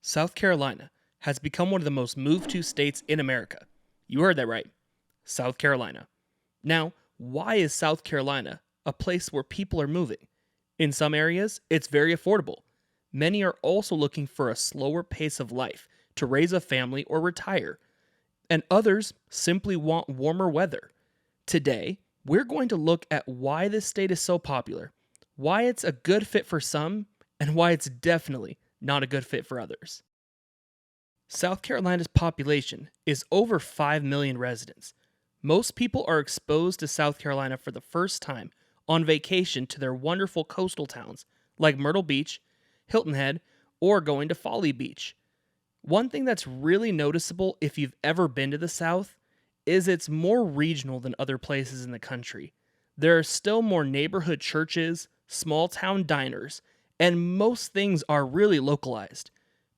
South Carolina has become one of the most moved to states in America. You heard that right. South Carolina. Now, why is South Carolina a place where people are moving? In some areas, it's very affordable. Many are also looking for a slower pace of life to raise a family or retire, and others simply want warmer weather. Today, we're going to look at why this state is so popular, why it's a good fit for some, and why it's definitely not a good fit for others. South Carolina's population is over 5 million residents. Most people are exposed to South Carolina for the first time on vacation to their wonderful coastal towns like Myrtle Beach, Hilton Head, or going to Folly Beach. One thing that's really noticeable if you've ever been to the South is it's more regional than other places in the country. There are still more neighborhood churches, small town diners, and most things are really localized.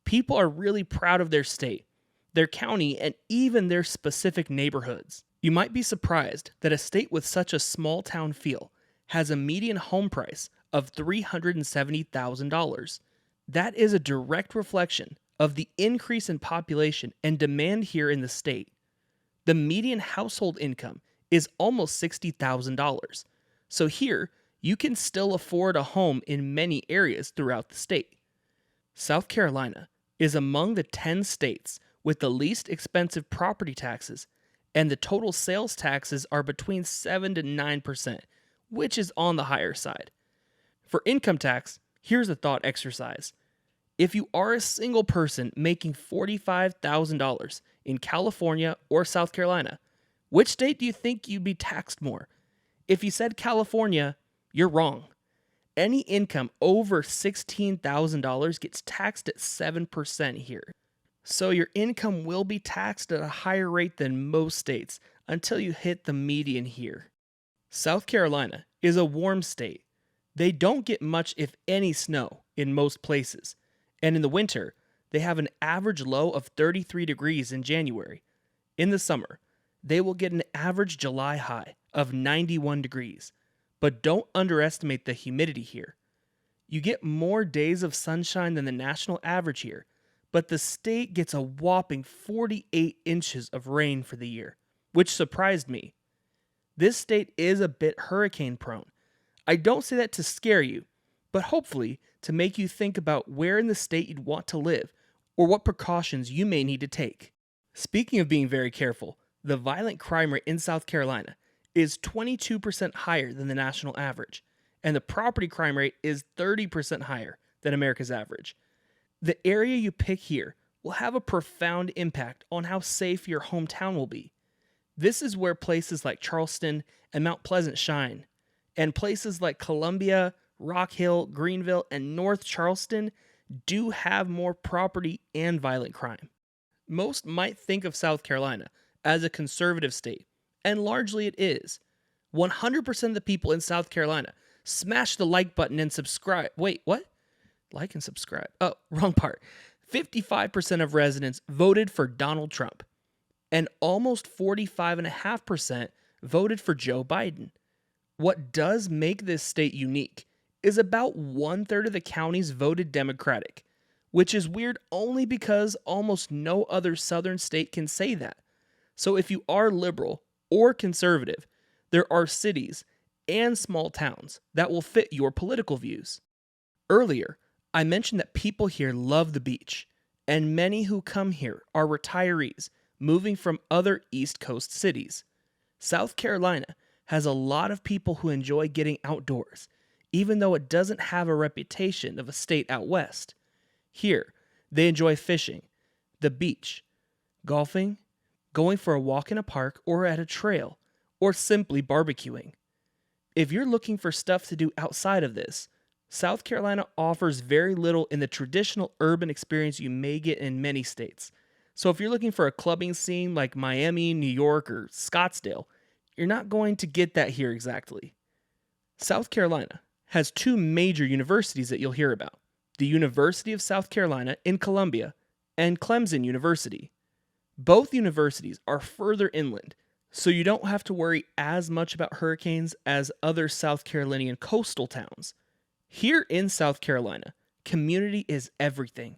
People are really proud of their state, their county, and even their specific neighborhoods. You might be surprised that a state with such a small town feel has a median home price of $370,000. That is a direct reflection of the increase in population and demand here in the state. The median household income is almost $60,000. So here, you can still afford a home in many areas throughout the state. South Carolina is among the 10 states with the least expensive property taxes, and the total sales taxes are between 7 to 9%, which is on the higher side. For income tax, here's a thought exercise. If you are a single person making $45,000 in California or South Carolina, which state do you think you'd be taxed more? If you said California, you're wrong. Any income over $16,000 gets taxed at 7% here. So your income will be taxed at a higher rate than most states until you hit the median here. South Carolina is a warm state. They don't get much, if any, snow in most places. And in the winter, they have an average low of 33 degrees in January. In the summer, they will get an average July high of 91 degrees. But don't underestimate the humidity here. You get more days of sunshine than the national average here, but the state gets a whopping 48 inches of rain for the year, which surprised me. This state is a bit hurricane prone. I don't say that to scare you, but hopefully to make you think about where in the state you'd want to live or what precautions you may need to take. Speaking of being very careful, the violent crime rate in South Carolina is 22% higher than the national average, and the property crime rate is 30% higher than America's average. The area you pick here will have a profound impact on how safe your hometown will be. This is where places like Charleston and Mount Pleasant shine, and places like Columbia, Rock Hill, Greenville, and North Charleston do have more property and violent crime. Most might think of South Carolina as a conservative state, and largely it is. 100% of the people in South Carolina smash the like button and subscribe. Wait, what? Like and subscribe. Oh, wrong part. 55% of residents voted for Donald Trump, and almost 45.5% voted for Joe Biden. What does make this state unique is about 1/3 of the counties voted Democratic, which is weird only because almost no other southern state can say that. So if you are liberal or conservative, there are cities and small towns that will fit your political views. Earlier, I mentioned that people here love the beach, and many who come here are retirees moving from other East Coast cities. South Carolina has a lot of people who enjoy getting outdoors, even though it doesn't have a reputation of a state out west. Here, they enjoy fishing, the beach, golfing, going for a walk in a park or at a trail, or simply barbecuing. If you're looking for stuff to do outside of this, South Carolina offers very little in the traditional urban experience you may get in many states. So if you're looking for a clubbing scene like Miami, New York, or Scottsdale, you're not going to get that here exactly. South Carolina has two major universities that you'll hear about: the University of South Carolina in Columbia and Clemson University. Both universities are further inland, so you don't have to worry as much about hurricanes as other South Carolinian coastal towns. Here in South Carolina, community is everything.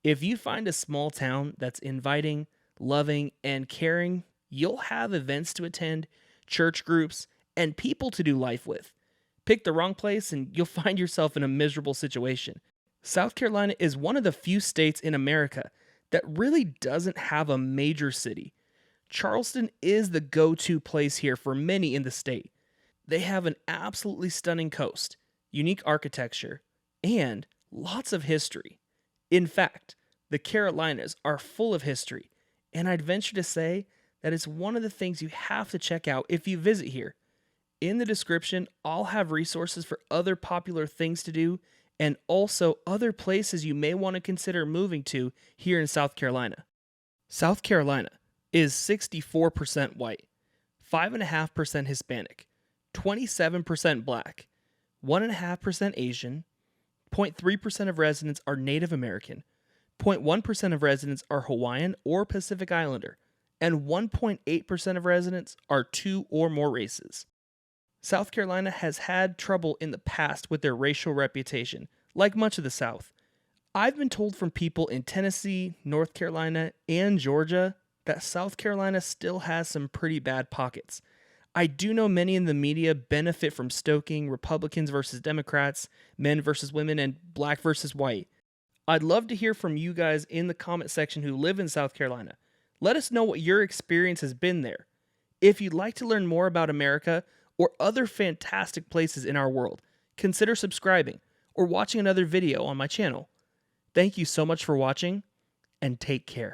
If you find a small town that's inviting, loving, and caring, you'll have events to attend, church groups, and people to do life with. Pick the wrong place and you'll find yourself in a miserable situation. South Carolina is one of the few states in America that really doesn't have a major city. Charleston is the go to place here for many in the state. They have an absolutely stunning coast, unique architecture, and lots of history. In fact, the Carolinas are full of history, and I'd venture to say that it's one of the things you have to check out if you visit here. In the description, I'll have resources for other popular things to do and also other places you may want to consider moving to here in South Carolina. South Carolina is 64% white, 5.5% Hispanic, 27% black, 1.5% Asian, 0.3% of residents are Native American, 0.1% of residents are Hawaiian or Pacific Islander, and 1.8% of residents are two or more races. South Carolina has had trouble in the past with their racial reputation, like much of the South. I've been told from people in Tennessee, North Carolina, and Georgia that South Carolina still has some pretty bad pockets. I do know many in the media benefit from stoking Republicans versus Democrats, men versus women, and black versus white. I'd love to hear from you guys in the comment section who live in South Carolina. Let us know what your experience has been there. If you'd like to learn more about America or other fantastic places in our world, consider subscribing or watching another video on my channel. Thank you so much for watching, and take care.